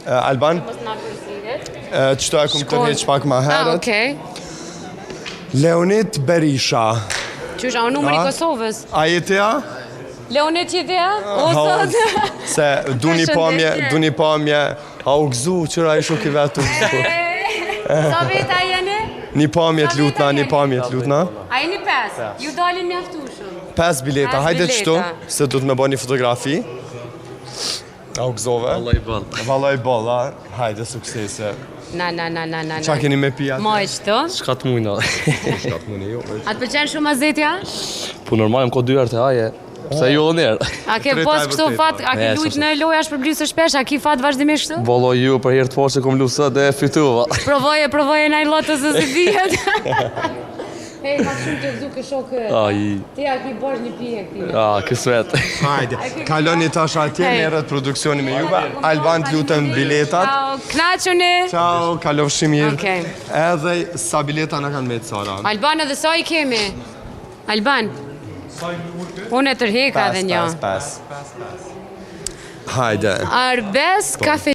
Alban, qëto e kumë tërheq pak ma herët. Okej. Leonid Berisha. Qysh, a numëri Kosovës? A jetëja? Leonid qitëja? O sot? Se du një pamje, a u gëzu, qëra i shuk i vetë u gëzu. Sa veta jeni? Një pamje të lutna. A jeni 5? Ju dalin mjaftueshëm. 5 bileta, hajde qëtu, se du të me bo një fotografi. A u gëzove? Vallaj balla, hajde suksese. Na. Qa keni me pia? Ma e qëto? Shka të mujna. A të pëlqen shumë azetja? Po normal, më ko 2 herë të haje. Pse jo njerë. A ke pas këto fat, a ke lujt në loja shpërblysë shpesh, a ki fat vazhdimisht kështu? Volo ju për herë të parë që kom lu sot dhe fituva. Provoje naj lotës e se dihet. Hej, ma shumë të gëzu kë shokë. Ti a ki bosh një pije këtina. Kësvet. Hajde, kaloni tash atje, merret produksioni me juve. Alban të lutem biletat. Ciao, knaqëni. Ciao, kalofshi mirë. Okej. Edhe sa bileta na kanë me të Sara. Alban edhe sa i kemi? Alban? Unë e tërheka edhe një. 5. Hajde. Arbes, kafe